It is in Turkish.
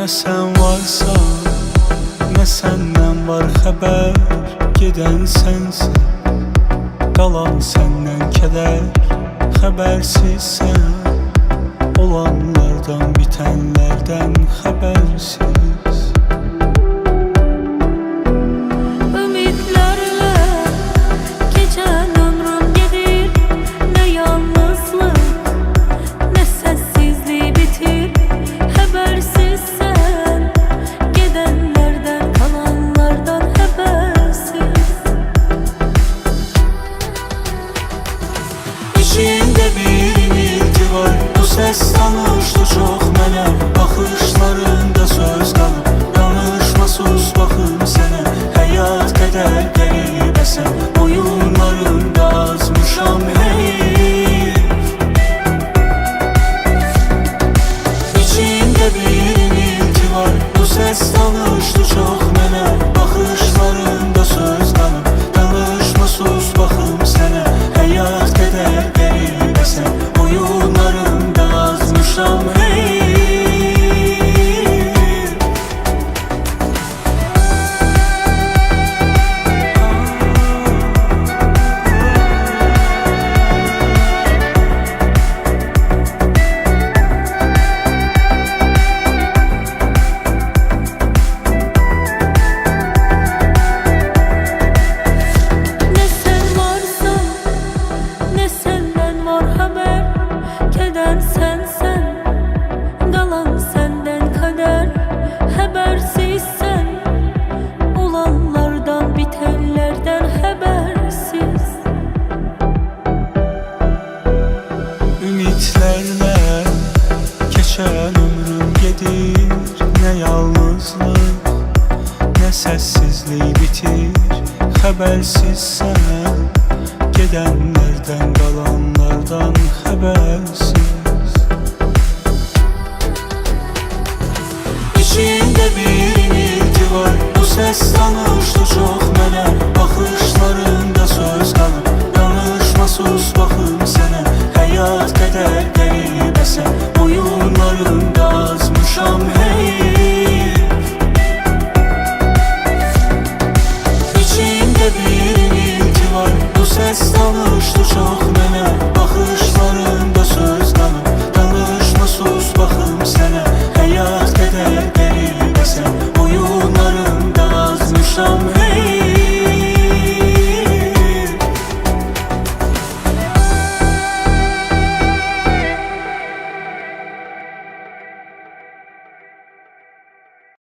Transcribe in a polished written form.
sen varsan, ne senden var haber. Giden sensin, kalan senden keder. Habersiz sen, olanlardan bitenlerden habersiz. İçinde bir inilti var, bu ses tanıştı çok mənə. Baxışlarında söz qalıb, danışma sus baxım sənə. Həyat qədər qəribəsən, oyunlarında azmışam heyif. İçinde bir inilti var, bu ses tanıştı çok mənə. Baxışlarında söz qalıb, danışma sus baxım sənə. Həyat qədər qəribəsən, oyunlarında azmışam heyif. Ümitlerle geçen ömrüm gedir. Ne yalnızlık, ne sessizliği bitir. Habersiz sen, gidenlerden kalanlardan habersiz. İçinde bir inilti var, bu ses tanıştı çok mənə. Baxışlarında söz qalıb, danışma sus baxım sənə. Həyat qədər qəribəsən, oyunlarında azmışam heyif. İçinde bir inilti var, bu ses tanıştı çok